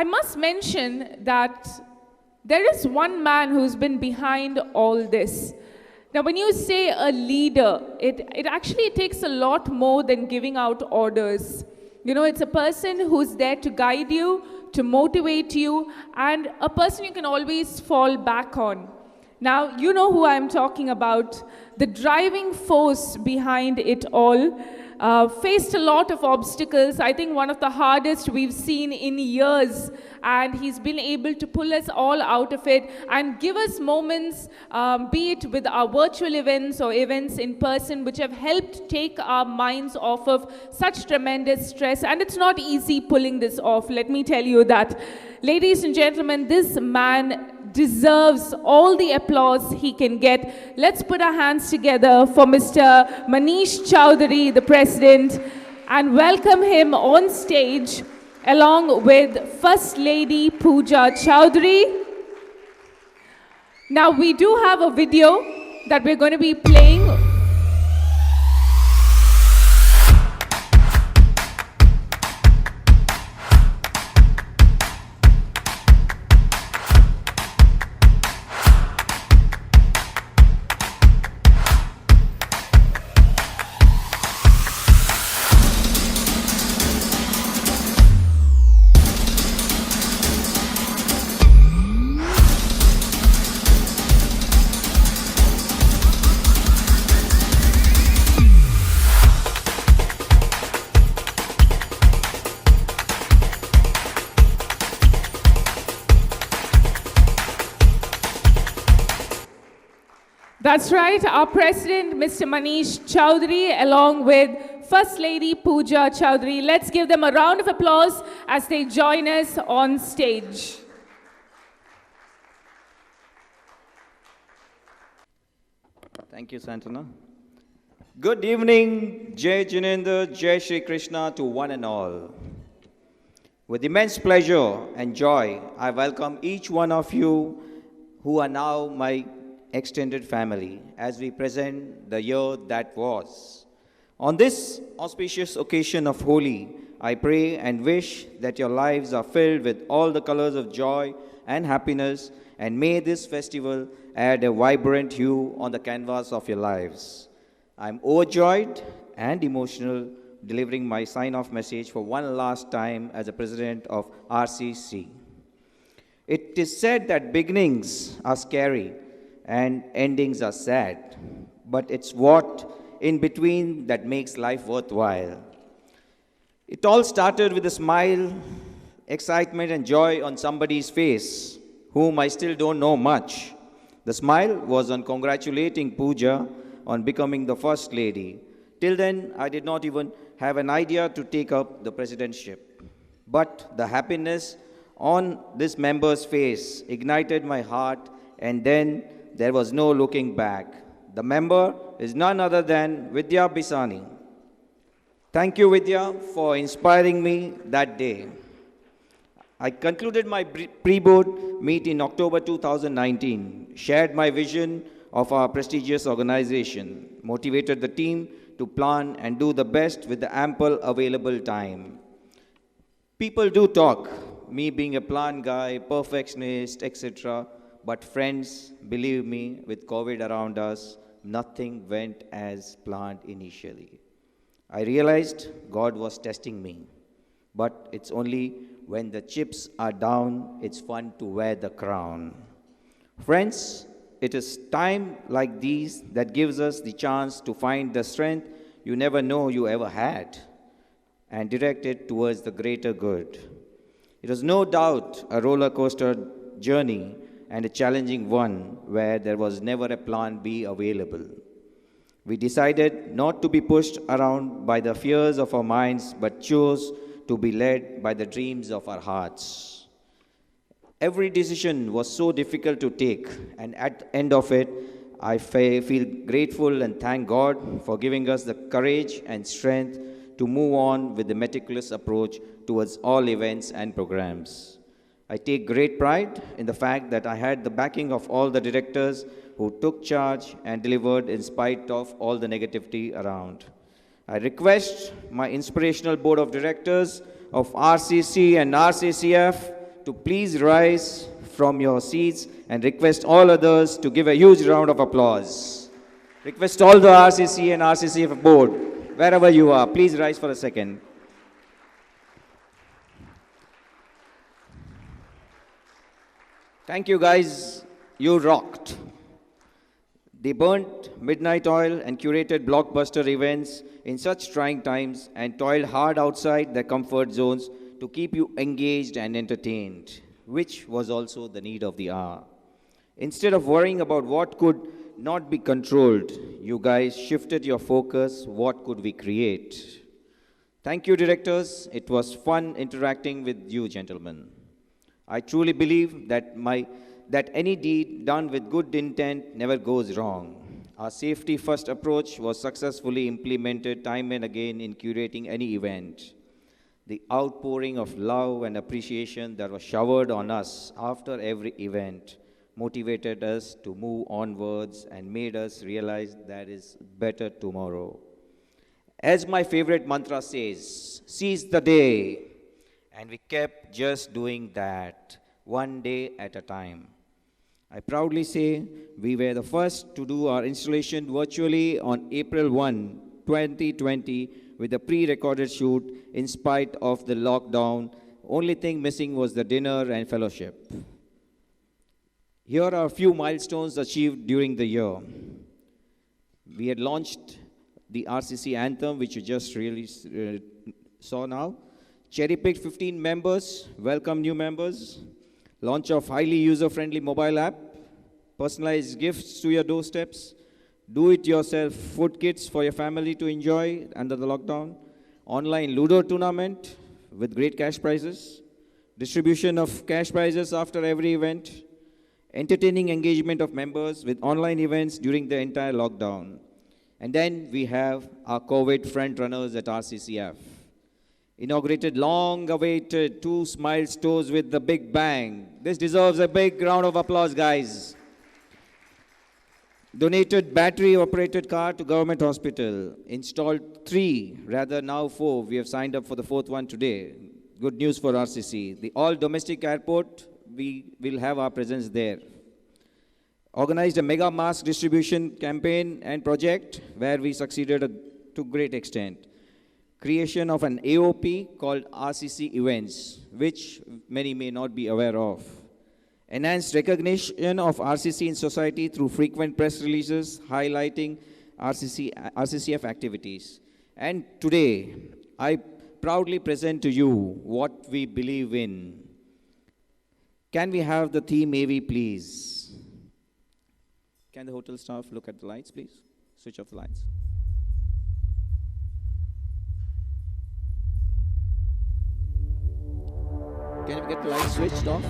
I must mention that there is one man who's been behind all this. Now, when you say a leader, it actually takes a lot more than giving out orders. You know, it's a person who's there to guide you, to motivate you, and a person you can always fall back on. Now, you know who I'm talking about. The driving force behind it all. Faced a lot of obstacles, I think one of the hardest we've seen in years, and he's been able to pull us all out of it and give us moments, be it with our virtual events or events in person, which have helped take our minds off of such tremendous stress. And it's not easy pulling this off, let me tell you that. Ladies and gentlemen, this man deserves all the applause he can get. Let's put our hands together for Mr. Manish Chowdhari, the President, and welcome him on stage along with First Lady Pooja Chowdhary. Now, we do have a video that we're going to be playing. That's right, our President, Mr. Manish Chowdhary, along with First Lady Pooja Chowdhary. Let's give them a round of applause as they join us on stage. Thank you, Santana. Good evening, Jai Jinendra, Jai Shri Krishna to one and all. With immense pleasure and joy, I welcome each one of you who are now my extended family as we present the year that was. On this auspicious occasion of Holi, I pray and wish that your lives are filled with all the colors of joy and happiness, and may this festival add a vibrant hue on the canvas of your lives. I'm overjoyed and emotional delivering my sign-off message for one last time as the President of RCC. It is said that beginnings are scary and endings are sad, but it's what in between that makes life worthwhile. It all started with a smile, excitement and joy on somebody's face, whom I still don't know much. The smile was on congratulating Pooja on becoming the First Lady. Till then, I did not even have an idea to take up the presidentship. But the happiness on this member's face ignited my heart, and then there was no looking back. The member is none other than Vidya Bisani. Thank you, Vidya, for inspiring me that day. I concluded my pre-board meet in October 2019, shared my vision of our prestigious organization, motivated the team to plan and do the best with the ample available time. People do talk, me being a plan guy, perfectionist, etc., but friends, believe me, with COVID around us, nothing went as planned initially. I realized God was testing me, but it's only when the chips are down, it's fun to wear the crown. Friends, it is time like these that gives us the chance to find the strength you never know you ever had and direct it towards the greater good. It was no doubt a roller coaster journey and a challenging one where there was never a plan B available. We decided not to be pushed around by the fears of our minds, but chose to be led by the dreams of our hearts. Every decision was so difficult to take, and at the end of it, I feel grateful and thank God for giving us the courage and strength to move on with the meticulous approach towards all events and programs. I take great pride in the fact that I had the backing of all the directors who took charge and delivered in spite of all the negativity around. I request my inspirational board of directors of RCC and RCCF to please rise from your seats and request all others to give a huge round of applause. Request all the RCC and RCCF board, wherever you are, please rise for a second. Thank you guys, you rocked. They burnt midnight oil and curated blockbuster events in such trying times and toiled hard outside their comfort zones to keep you engaged and entertained, which was also the need of the hour. Instead of worrying about what could not be controlled, you guys shifted your focus, what could we create? Thank you, directors. It was fun interacting with you, gentlemen. I truly believe that any deed done with good intent never goes wrong. Our safety-first approach was successfully implemented time and again in curating any event. The outpouring of love and appreciation that was showered on us after every event motivated us to move onwards and made us realize there is better tomorrow. As my favorite mantra says, seize the day. And we kept just doing that, one day at a time. I proudly say we were the first to do our installation virtually on April 1, 2020, with a pre-recorded shoot in spite of the lockdown. Only thing missing was the dinner and fellowship. Here are a few milestones achieved during the year. We had launched the RCC anthem, which you just really saw now. Cherry-picked 15 members, welcome new members. Launch of highly user-friendly mobile app. Personalized gifts to your doorsteps. Do-it-yourself food kits for your family to enjoy under the lockdown. Online Ludo tournament with great cash prizes. Distribution of cash prizes after every event. Entertaining engagement of members with online events during the entire lockdown. And then we have our COVID front runners at RCCF. Inaugurated long-awaited 2 Smile stores with the big bang. This deserves a big round of applause, guys. Donated battery-operated car to government hospital. Installed 3, rather now 4. We have signed up for the 4th one today. Good news for RCC. The all-domestic airport, we will have our presence there. Organized a mega mask distribution campaign and project where we succeeded to great extent. Creation of an AOP called RCC Events, which many may not be aware of. Enhanced recognition of RCC in society through frequent press releases highlighting RCCF activities. And today, I proudly present to you what we believe in. Can we have the theme AV, please? Can the hotel staff look at the lights, please? Switch off the lights. Can you get the lights switched off?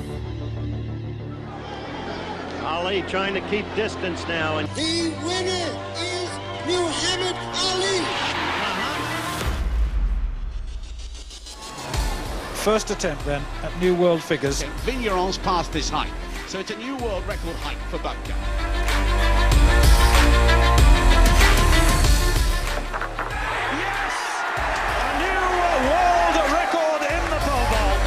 Ali trying to keep distance now. And the winner is Muhammad Ali. First attempt then at new world figures. Vigneron's passed this height, so it's a new world record height for Butker. Yes! A new world record in the pole vault.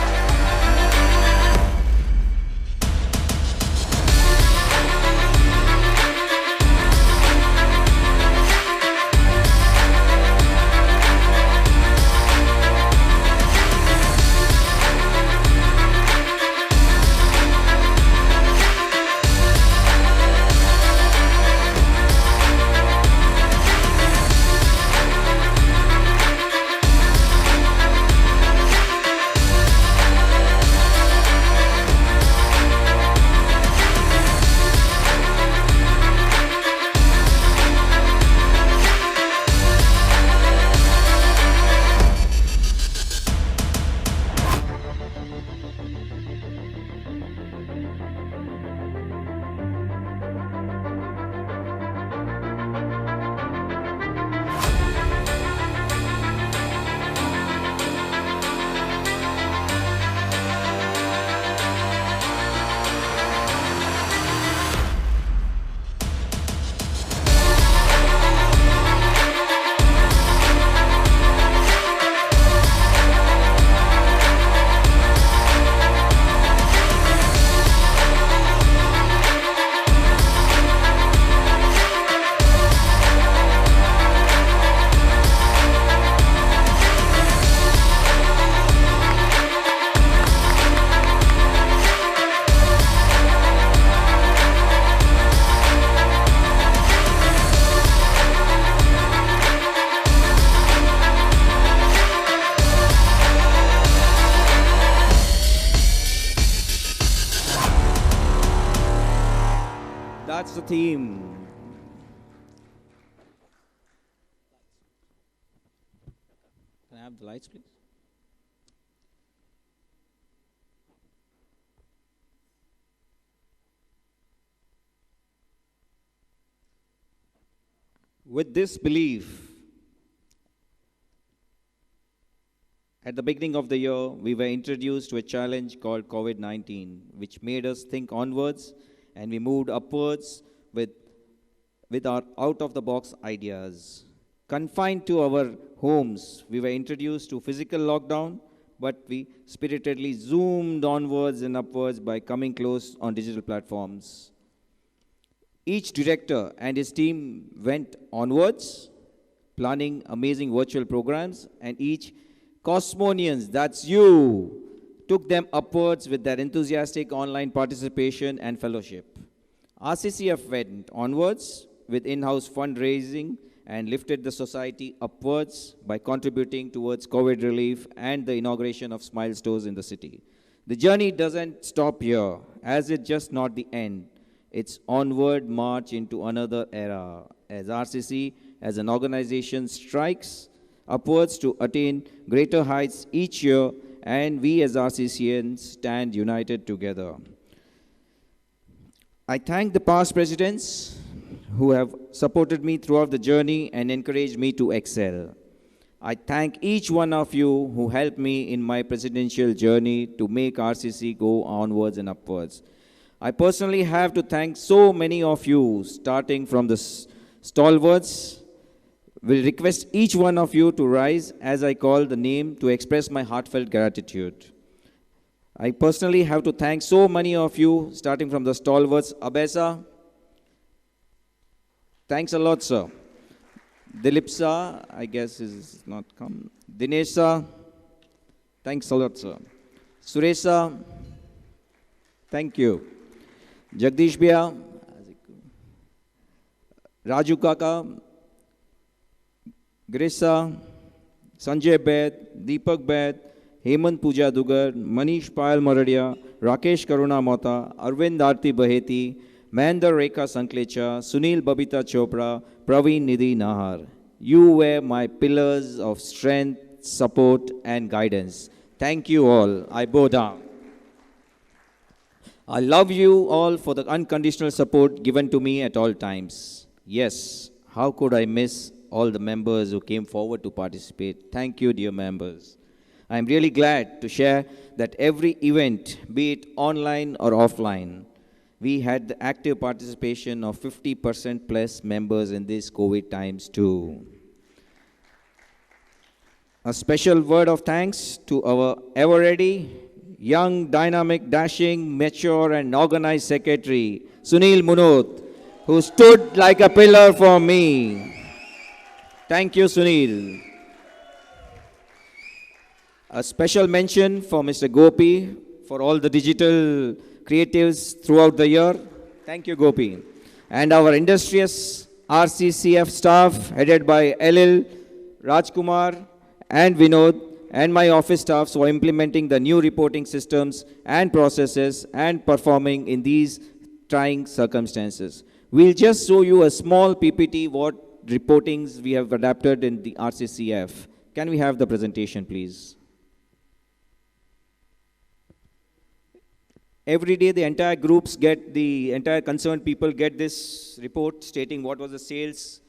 That's the theme. Can I have the lights, please? With this belief, at the beginning of the year, we were introduced to a challenge called COVID-19, which made us think onwards, and we moved upwards with our out-of-the-box ideas. Confined to our homes, we were introduced to physical lockdown, but we spiritedly zoomed onwards and upwards by coming close on digital platforms. Each director and his team went onwards, planning amazing virtual programs, and each Cosmonians, that's you, took them upwards with their enthusiastic online participation and fellowship. RCCF went onwards with in-house fundraising and lifted the society upwards by contributing towards COVID relief and the inauguration of Smile Stores in the city. The journey doesn't stop here, as it's just not the end. It's onward march into another era, as RCC as an organization strikes upwards to attain greater heights each year, and we as RCCians stand united together. I thank the past presidents who have supported me throughout the journey and encouraged me to excel. I thank each one of you who helped me in my presidential journey to make RCC go onwards and upwards. I personally have to thank so many of you, starting from the stalwarts. Will request each one of you to rise as I call the name to express my heartfelt gratitude. I personally have to thank so many of you, starting from the stalwarts. Abesa, thanks a lot, sir. Dilip sir, I guess is not come. Dinesh sir, thanks a lot, sir. Suresh sir, thank you. Jagdish bhaiya, Raju kaka, Grisa, Sanjay Bed, Deepak Bed, Hemant Pooja Dugar, Manish Payal Maradia, Rakesh Karuna Mota, Arvind Arti Baheti, Mahendra Rekha Sanklecha, Sunil Babita Chopra, Praveen Nidhi Nahar. You were my pillars of strength, support and guidance. Thank you all. I bow down. I love you all for the unconditional support given to me at all times. Yes, how could I miss all the members who came forward to participate? Thank you, dear members. I am really glad to share that every event, be it online or offline, we had the active participation of 50% plus members in these COVID times too. A special word of thanks to our ever-ready, young, dynamic, dashing, mature and organized secretary, Sunil Munot, who stood like a pillar for me. Thank you, Sunil. A special mention for Mr. Gopi for all the digital creatives throughout the year. Thank you, Gopi. And our industrious RCCF staff headed by Elil, Rajkumar and Vinod, and my office staffs who are implementing the new reporting systems and processes and performing in these trying circumstances. We'll just show you a small PPT what reportings we have adapted in the RCCF. Can we have the presentation, please? Every day, the entire groups get, the entire concerned people get this report stating what was the sales,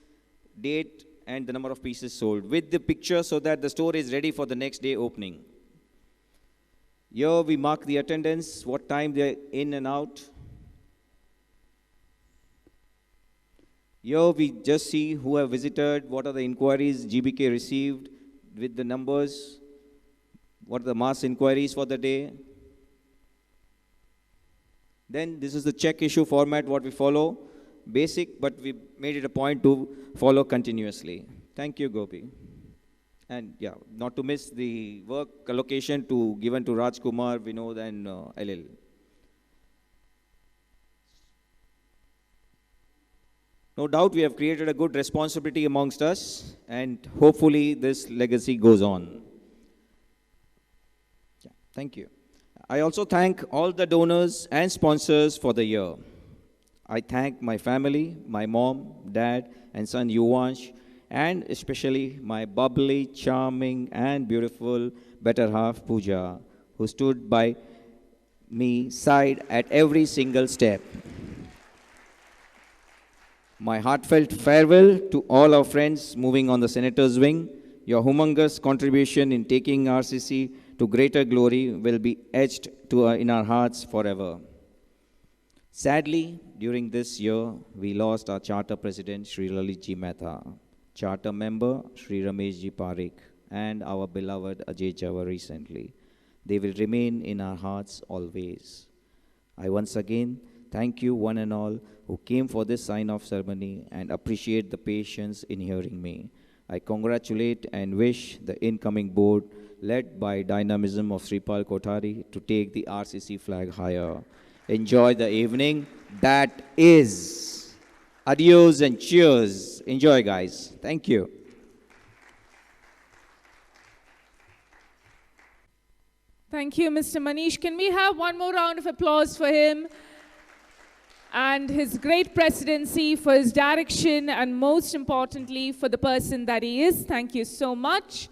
date, and the number of pieces sold with the picture so that the store is ready for the next day opening. Here we mark the attendance, what time they're in and out. Here we just see who have visited, what are the inquiries GBK received with the numbers, what are the mass inquiries for the day. Then this is the check issue format what we follow. Basic, but we made it a point to follow continuously. Thank you, Gopi. And yeah, not to miss the work allocation given to Rajkumar, Vinod and Elil. No doubt we have created a good responsibility amongst us, and hopefully this legacy goes on. Yeah, thank you. I also thank all the donors and sponsors for the year. I thank my family, my mom, dad, and son Yuvansh, and especially my bubbly, charming, and beautiful better half Pooja, who stood by me side at every single step. My heartfelt farewell to all our friends moving on the Senator's wing. Your humongous contribution in taking RCC to greater glory will be etched in our hearts forever. Sadly, during this year, we lost our charter president, Sri Lalit Ji Mehta, charter member, Sri Ramesh Ji Parekh, and our beloved Ajay Jawar recently. They will remain in our hearts always. I once again thank you one and all who came for this sign-off ceremony and appreciate the patience in hearing me. I congratulate and wish the incoming board, led by dynamism of Sripal Kothari, to take the RCC flag higher. Enjoy the evening. That is. Adios and cheers. Enjoy, guys. Thank you. Thank you, Mr. Manish. Can we have one more round of applause for him and his great presidency, for his direction, and most importantly, for the person that he is. Thank you so much.